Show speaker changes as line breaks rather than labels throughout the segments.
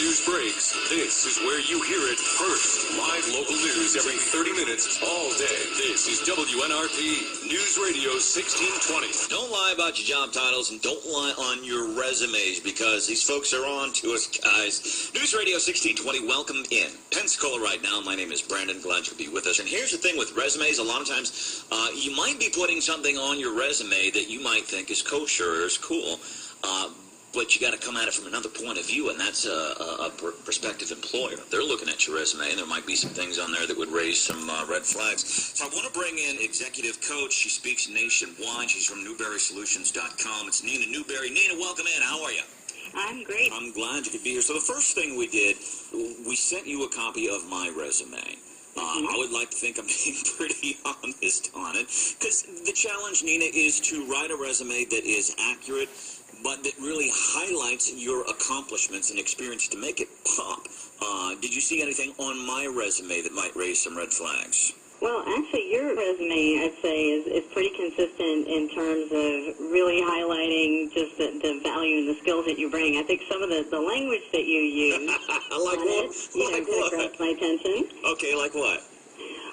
news breaks, this is where you hear it first. Live local news every 30 minutes, all day. This is WNRP, News Radio 1620.
Don't lie about your job titles and don't lie on your resumes because these folks are on to us, guys. News Radio 1620, welcome in. Pensacola right now. My name is Brandon. Glad you'll be with us. And here's the thing with resumes. A lot of times you might be putting something on your resume that you might think is kosher or is cool. But you got to come at it from another point of view, and that's a prospective employer. They're looking at your resume, and there might be some things on there that would raise some red flags. So I want to bring in executive coach. She speaks nationwide. She's from NewberrySolutions.com. It's Neena Newberry. Neena, welcome in. How are you?
I'm great.
I'm glad you could be here. So the first thing we did, we sent you a copy of my resume. I would like to think I'm being pretty honest on it, because the challenge, Neena, is to write a resume that is accurate, but that really highlights your accomplishments and experience to make it pop. Did you see anything on my resume that might raise some red flags?
Well, actually, your resume, I'd say, is pretty consistent in terms of really highlighting just the value and the skills that you bring. I think some of the language that you use grabbed my attention.
Okay, like what?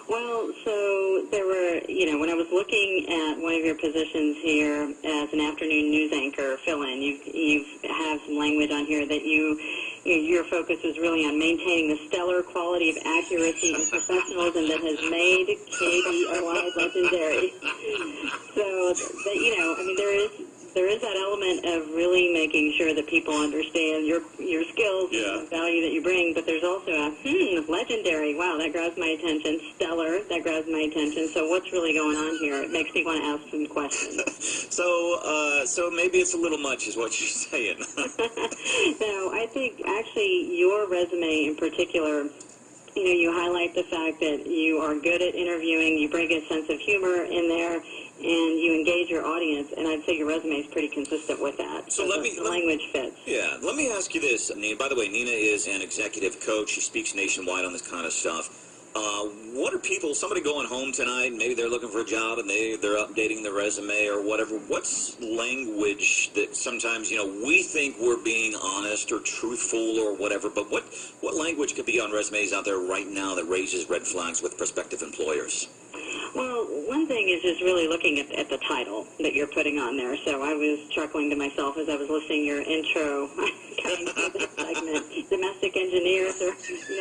Well, so there were, when I was looking at one of your positions here as an afternoon news anchor fill-in, you have some language on here that your focus was really on maintaining the stellar quality of accuracy and professionalism that has made KBOI legendary. So, there is that element of really making sure that people understand your skills and the value that you bring, but there's also legendary. Wow, that grabs my attention. Stellar, that grabs my attention. So what's really going on here? It makes me want to ask some questions.
So maybe it's a little much is what you're saying.
No, I think actually your resume in particular, you highlight the fact that you are good at interviewing, you bring a sense of humor in there, and you engage your audience, and I'd say your resume is pretty consistent with that.
So
the language fits.
Yeah, let me ask you this, Neena. By the way, Neena is an executive coach. She speaks nationwide on this kind of stuff. What are people, somebody going home tonight, maybe they're looking for a job and they're updating their resume or whatever, what's language that sometimes, we think we're being honest or truthful or whatever, but what language could be on resumes out there right now that raises red flags with prospective employers?
Well, one thing is just really looking at the title that you're putting on there. So I was chuckling to myself as I was listening to your intro coming through this segment. Domestic engineers or,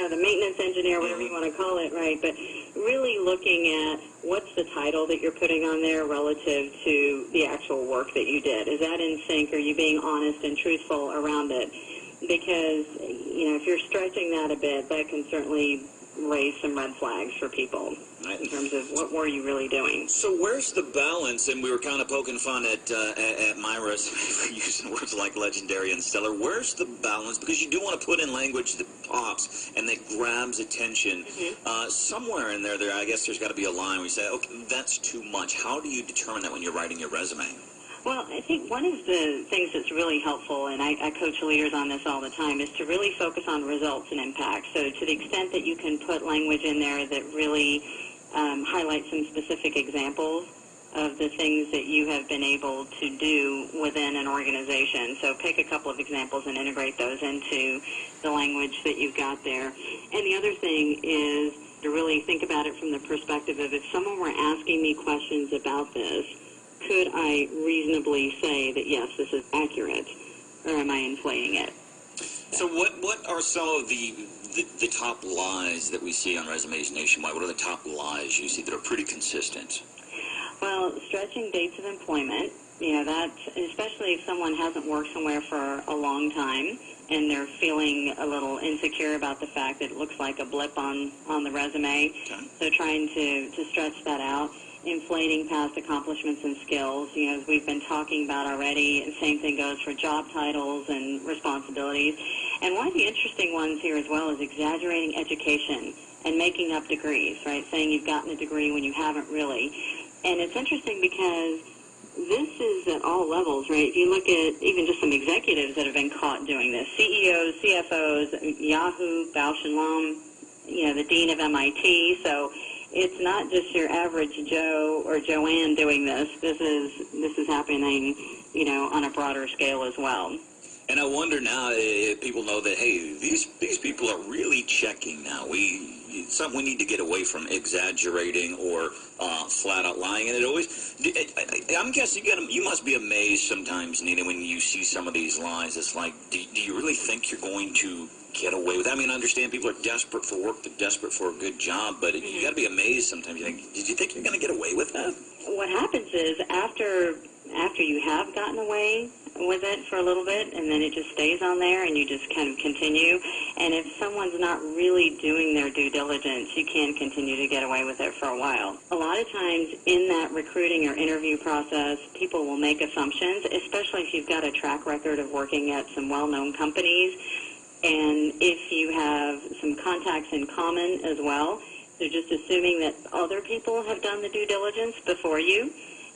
the maintenance engineer, whatever you want to call it, right? But really looking at what's the title that you're putting on there relative to the actual work that you did. Is that in sync? Are you being honest and truthful around it? Because, if you're stretching that a bit, that can certainly raise some red flags for people in terms of what were you really doing.
So where's the balance? And we were kind of poking fun at my resume for using words like legendary and stellar. Where's the balance? Because you do want to put in language that pops and that grabs attention. Somewhere in there, I guess there's got to be a line where you say, okay, that's too much. How do you determine that when you're writing your resume?
Well, I think one of the things that's really helpful, and I coach leaders on this all the time, is to really focus on results and impact. So to the extent that you can put language in there that really highlights some specific examples of the things that you have been able to do within an organization. So pick a couple of examples and integrate those into the language that you've got there. And the other thing is to really think about it from the perspective of if someone were asking me questions about this, could I reasonably say that, yes, this is accurate, or am I inflating it?
So what are some of the top lies that we see on resumes nationwide? What are the top lies you see that are pretty consistent?
Well, stretching dates of employment, that, especially if someone hasn't worked somewhere for a long time and they're feeling a little insecure about the fact that it looks like a blip on the resume. Okay. So trying to stretch that out. Inflating past accomplishments and skills, as we've been talking about already. And same thing goes for job titles and responsibilities. And one of the interesting ones here as well is exaggerating education and making up degrees, right? Saying you've gotten a degree when you haven't really. And it's interesting because this is at all levels, right? If you look at even just some executives that have been caught doing this, CEOs, CFOs, Yahoo, Bausch and Lomb, the dean of MIT. So it's not just your average Joe or Joanne doing this. This is happening, on a broader scale as well.
And I wonder now if people know that, hey, these people are really checking now. It's something we need to get away from exaggerating or flat out lying. And it always, I'm guessing you must be amazed sometimes, Nina, when you see some of these lies. It's like, do you really think you're going to get away with that? I mean, I understand people are desperate for work, they're desperate for a good job, but you got to be amazed sometimes. You think, did you think you're going to get away with that?
What happens is after you have gotten away with it for a little bit, and then it just stays on there, and you just kind of continue. And if someone's not really doing their due diligence, you can continue to get away with it for a while. A lot of times in that recruiting or interview process, people will make assumptions, especially if you've got a track record of working at some well-known companies, and if you have some contacts in common as well. They're just assuming that other people have done the due diligence before you,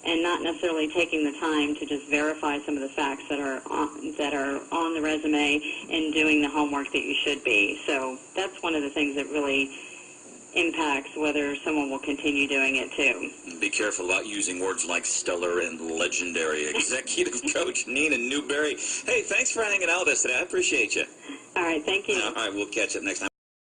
and not necessarily taking the time to just verify some of the facts that are on the resume and doing the homework that you should be. So that's one of the things that really impacts whether someone will continue doing it too.
Be careful about using words like stellar and legendary. Executive Coach Neena Newberry. Hey, thanks for hanging out with us today. I appreciate you.
All right, thank you.
All right, we'll catch up next time.